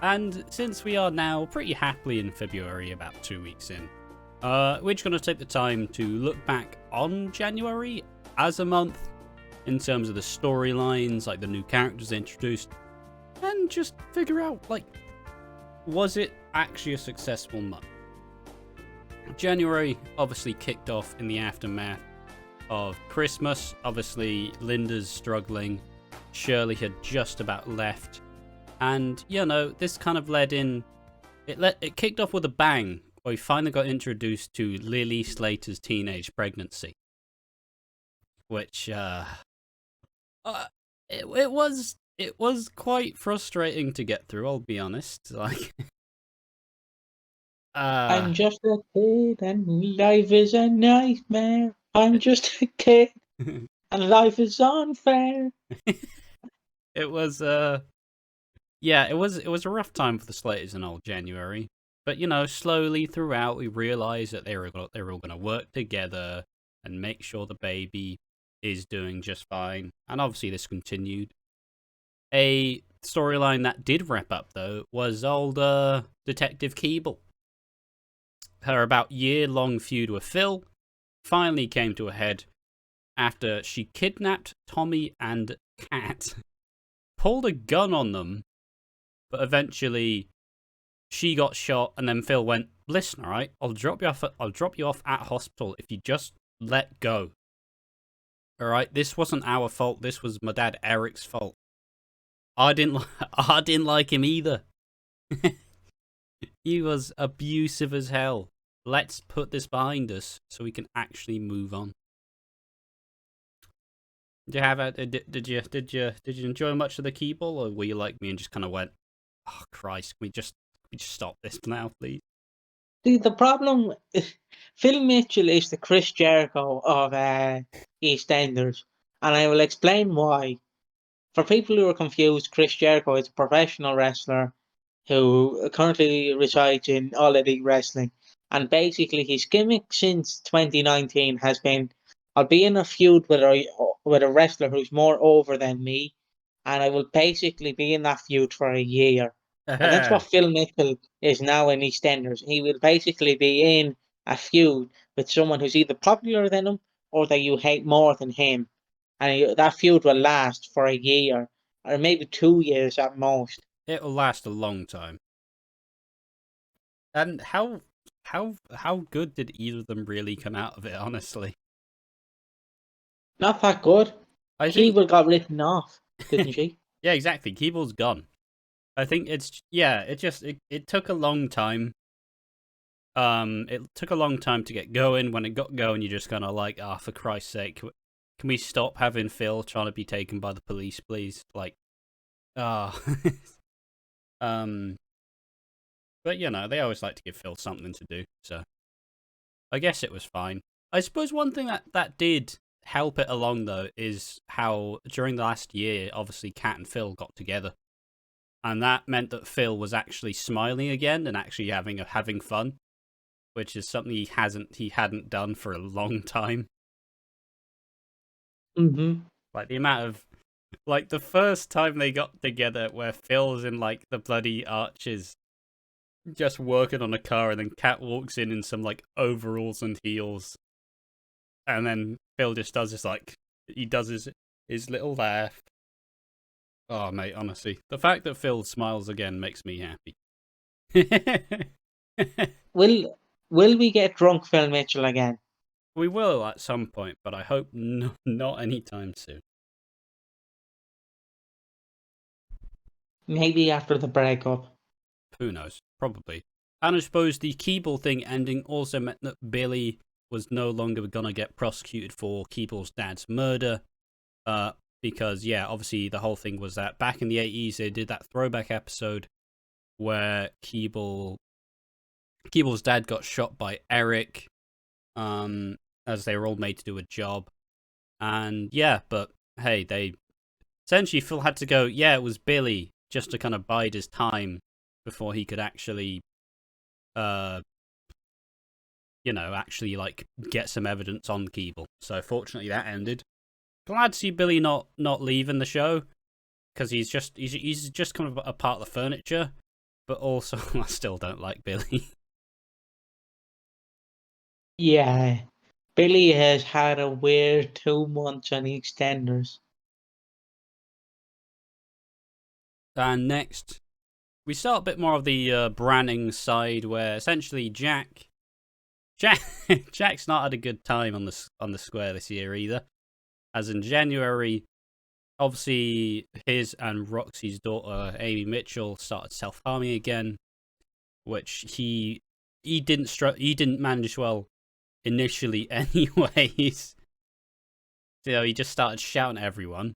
And since we are now pretty happily in February, about 2 weeks in, we're just going to take the time to look back on January as a month in terms of the storylines, like the new characters introduced, and just figure out, like, was it actually a successful month? January obviously kicked off in the aftermath of Christmas. Obviously, Linda's struggling. Shirley had just about left. And, you know, this kind of led in... It kicked off with a bang, where we finally got introduced to Lily Slater's teenage pregnancy. Which, it was quite frustrating to get through, I'll be honest. Like... I'm just a kid and life is a nightmare. I'm just a kid and life is unfair. It was yeah, it was a rough time for the Slaters in old January. But you know, slowly throughout we realized that they were all going to work together and make sure the baby is doing just fine. And obviously this continued. A storyline that did wrap up though was old Detective Keeble. Her about year-long feud with Phil finally came to a head after she kidnapped Tommy and Kat, pulled a gun on them, but eventually she got shot, and then Phil went, "Listen, all right, I'll drop you off at hospital if you just let go. All right, this wasn't our fault. This was my dad Eric's fault. I didn't like him either. He was abusive as hell. Let's put this behind us so we can actually move on." Did you have a did you enjoy much of the Keeble, or were you like me and just kind of went, "Oh Christ, can we just stop this now, please?" See, the problem, Phil Mitchell is the Chris Jericho of Eastenders, and I will explain why. For people who are confused, Chris Jericho is a professional wrestler who currently resides in All Elite Wrestling. And basically his gimmick since 2019 has been, I'll be in a feud with a wrestler who's more over than me, and I will basically be in that feud for a year. And that's what Phil Mitchell is now in EastEnders. He will basically be in a feud with someone who's either popular than him or that you hate more than him. And that feud will last for a year, or maybe 2 years at most. It'll last a long time. And how good did either of them really come out of it, honestly? Not that good. I think Keeble got written off, didn't she? Yeah, exactly. Keeble's gone. I think it took a long time. It took a long time to get going. When it got going, you're just kind of like, "Ah, for Christ's sake, can we stop having Phil trying to be taken by the police, please?" Like, ah. But you know, they always like to give Phil something to do, so I guess it was fine. I suppose one thing that did help it along though is how during the last year, obviously Kat and Phil got together, and that meant that Phil was actually smiling again and actually having fun, which is something he hadn't done for a long time. Mm-hmm. Like the amount of, like the first time they got together where Phil's in like the bloody arches just working on a car, and then Kat walks in some like overalls and heels, and then Phil just does this, like, he does his little laugh. Oh mate, honestly, the fact that Phil smiles again makes me happy. Will we get drunk Phil Mitchell again? We will at some point, but I hope not anytime soon. Maybe after the breakup. Who knows? Probably. And I suppose the Keeble thing ending also meant that Billy was no longer going to get prosecuted for Keeble's dad's murder. Because, yeah, obviously the whole thing was that back in the 80s, they did that throwback episode where Keeble's dad got shot by Eric, as they were all made to do a job. And, yeah, but, hey, they... Essentially, Phil had to go, yeah, it was Billy, just to kind of bide his time before he could actually, actually, like, get some evidence on Keeble. So, fortunately, that ended. Glad to see Billy not leaving the show, because he's just kind of a part of the furniture. but also I still don't like Billy. Yeah, Billy has had a weird 2 months on Eastenders. And next, we start a bit more of the Branning side, where essentially Jack, Jack's not had a good time on the square this year either. As in January, obviously his and Roxy's daughter Amy Mitchell started self-harming again, which he didn't manage well initially, anyways. So he just started shouting at everyone,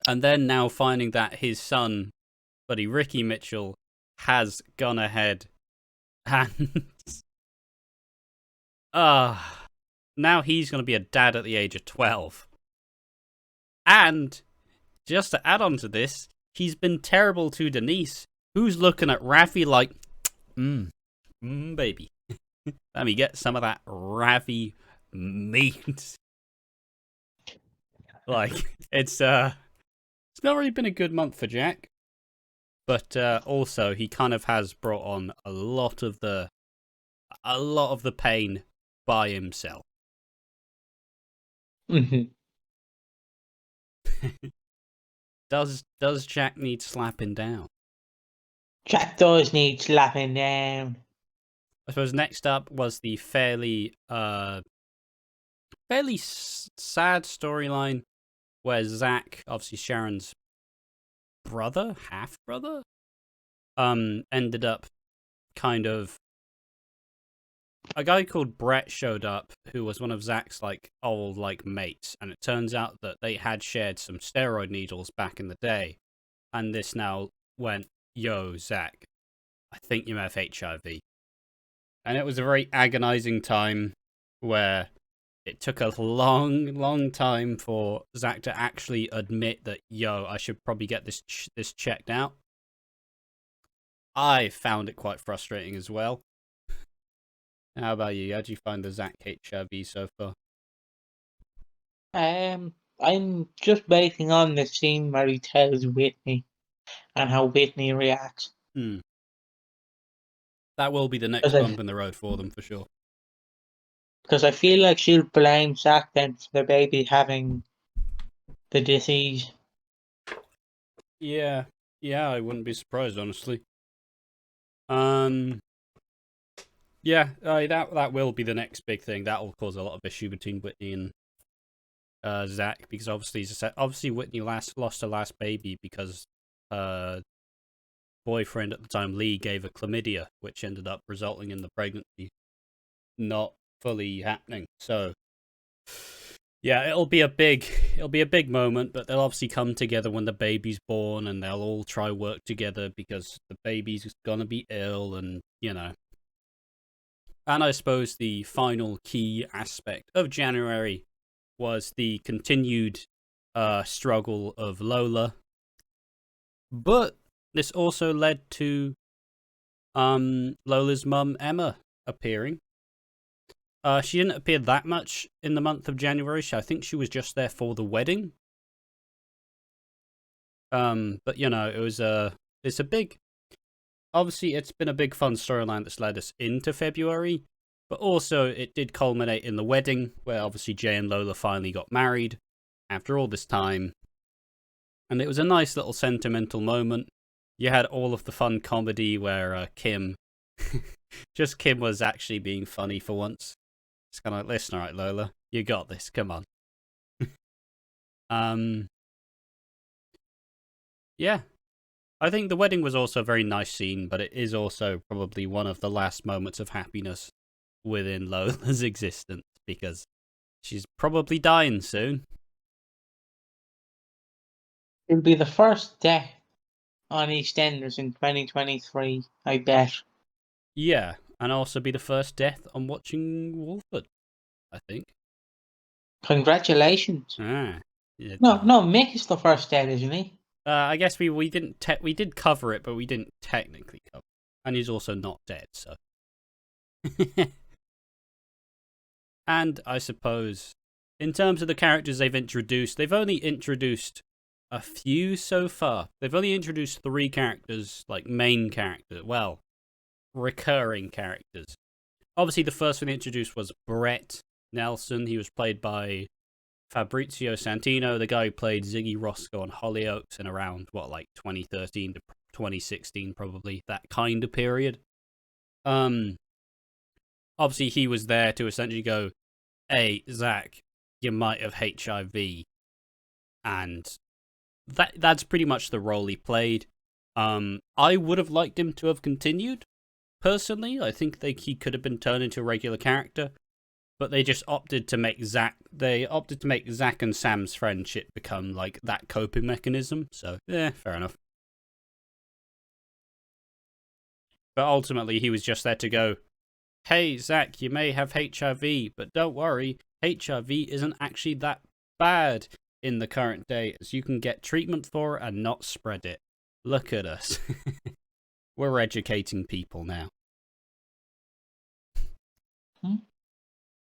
and then now finding that his son, buddy Ricky Mitchell, has gone ahead and now he's going to be a dad at the age of 12. And just to add on to this, he's been terrible to Denise, who's looking at Raffy like, baby. Let me get some of that Raffy meat. Like, it's not really been a good month for Jack. But also, he kind of has brought on a lot of the pain by himself. Mhm. Does Jack need slapping down? Jack does need slapping down. I suppose next up was the fairly sad storyline where Zack, obviously Sharon's half brother, ended up kind of, a guy called Brett showed up, who was one of Zack's old mates, and it turns out that they had shared some steroid needles back in the day, and this now went, "Yo, Zack, I think you may have HIV," and it was a very agonizing time where it took a long time for Zack to actually admit that, "Yo, I should probably get this checked out." I found it quite frustrating as well. How about you? How do you find the Zack HIV so far? I'm just waiting on the scene where he tells Whitney and how Whitney reacts. That will be the next bump in the road for them, for sure. Because I feel like she'll blame Zack then for the baby having the disease. Yeah, I wouldn't be surprised, honestly. Yeah, that will be the next big thing. That will cause a lot of issue between Whitney and Zack, because obviously Whitney lost her last baby because her boyfriend at the time, Lee, gave her chlamydia, which ended up resulting in the pregnancy not fully happening. So yeah, it'll be a big moment, but they'll obviously come together when the baby's born, and they'll all try work together because the baby's gonna be ill, and And I suppose the final key aspect of January was the continued struggle of Lola. But this also led to Lola's mum, Emma, appearing. She didn't appear that much in the month of January. I think she was just there for the wedding. But it was it's a big... Obviously, it's been a big fun storyline that's led us into February, but also it did culminate in the wedding, where obviously Jay and Lola finally got married after all this time. And it was a nice little sentimental moment. You had all of the fun comedy where Kim was actually being funny for once. It's kind of like, listen, all right, Lola, you got this, come on. Yeah. I think the wedding was also a very nice scene, but it is also probably one of the last moments of happiness within Lola's existence, because she's probably dying soon. It'll be the first death on EastEnders in 2023, I bet. Yeah, and also be the first death on watching Walford, I think. Congratulations. Yeah, No, Mick is the first death, isn't he? I guess we did cover it, but we didn't technically cover it. And he's also not dead, so. And I suppose, in terms of the characters they've only introduced a few so far. They've only introduced 3 characters, like main characters. Well, recurring characters. Obviously, the first one they introduced was Brett Nelson. He was played by Fabrizio Santino, the guy who played Ziggy Roscoe on Hollyoaks in around, 2013 to 2016, probably, that kind of period. Obviously, he was there to essentially go, hey, Zack, you might have HIV. And that's pretty much the role he played. I would have liked him to have continued, personally. I think he could have been turned into a regular character. But they just opted to make Zack and Sam's friendship become like that coping mechanism. So, fair enough. But ultimately, he was just there to go, hey, Zack, you may have HIV, but don't worry, HIV isn't actually that bad in the current day, as you can get treatment for it and not spread it. Look at us. We're educating people now.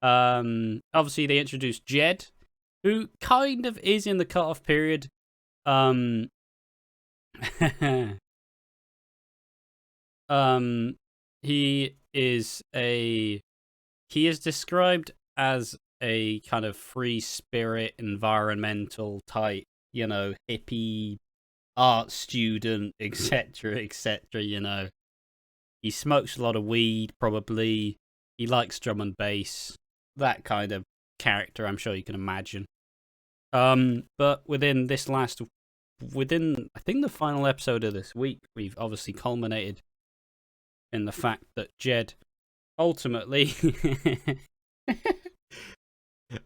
Obviously they introduced Jed, who kind of is in the cut-off period. He is described as a kind of free spirit, environmental type, hippie art student, etc., etc., He smokes a lot of weed, probably. He likes drum and bass. That kind of character, I'm sure you can imagine. But I think the final episode of this week, we've obviously culminated in the fact that Jed ultimately...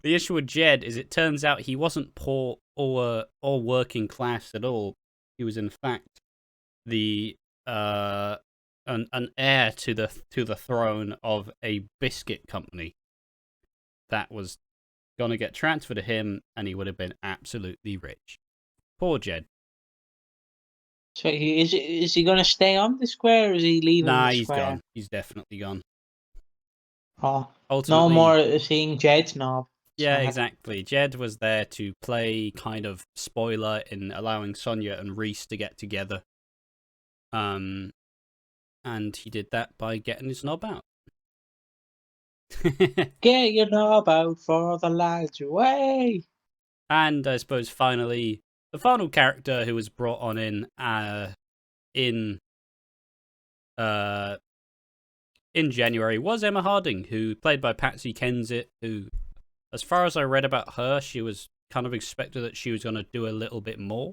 The issue with Jed is it turns out he wasn't poor or working class at all. He was in fact the an heir to the throne of a biscuit company that was gonna get transferred to him, and he would have been absolutely rich. Poor Jed. So is he gonna stay on the square, or is he leaving the square? He's gone. He's definitely gone. Oh, ultimately, no more seeing Jed's knob. Yeah, exactly. Jed was there to play kind of spoiler in allowing Sonia and Reese to get together. And he did that by getting his knob out. Get your knob out for the lads away. And I suppose finally, the final character who was brought on in January was Emma Harding, who played by Patsy Kensit, who, as far as I read about her, she was kind of expected that she was going to do a little bit more.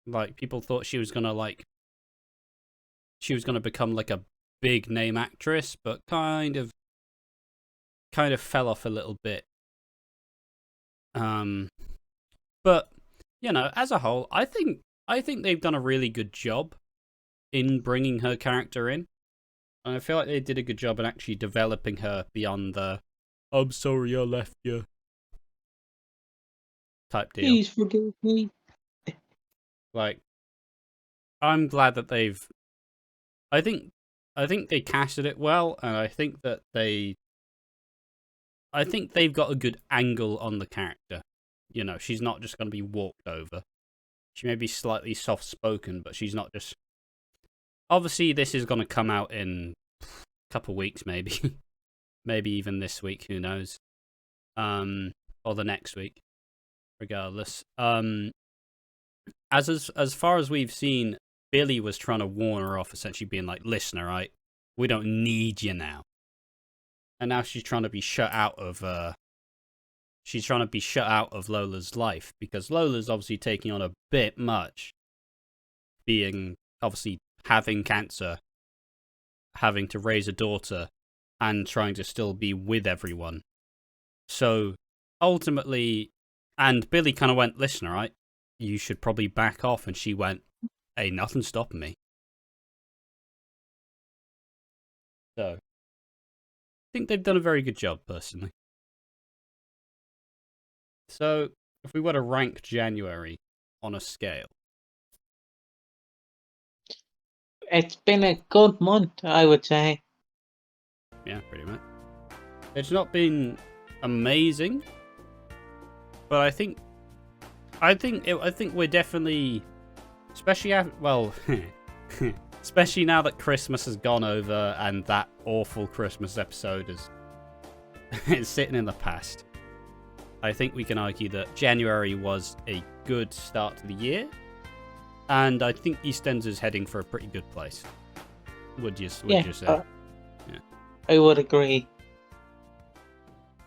Like, people thought she was going to become like a big name actress, but kind of fell off a little bit. But as a whole, I think they've done a really good job in bringing her character in. And I feel like they did a good job in actually developing her beyond the "I'm sorry I left you" type deal. Please forgive me. Like, I'm glad that I think they casted it well, and I think they've got a good angle on the character. She's not just going to be walked over. She may be slightly soft-spoken, but she's not just... Obviously, this is going to come out in a couple weeks, maybe. Maybe even this week, who knows. Or the next week. Regardless. As far as we've seen, Billy was trying to warn her off, essentially being like, listen, all right, we don't need you now. And now she's trying to be shut out of Lola's life, because Lola's obviously taking on a bit much, being obviously having cancer, having to raise a daughter, and trying to still be with everyone. So ultimately, and Billy kind of went, listen, all right, you should probably back off. And she went, hey, nothing's stopping me. So, I think they've done a very good job, personally. So, if we were to rank January on a scale. It's been a good month, I would say. Yeah, pretty much. It's not been amazing, but I think I think we're definitely, especially especially now that Christmas has gone over and that awful Christmas episode is sitting in the past. I think we can argue that January was a good start to the year, and I think Eastenders is heading for a pretty good place. Would you say? I would agree.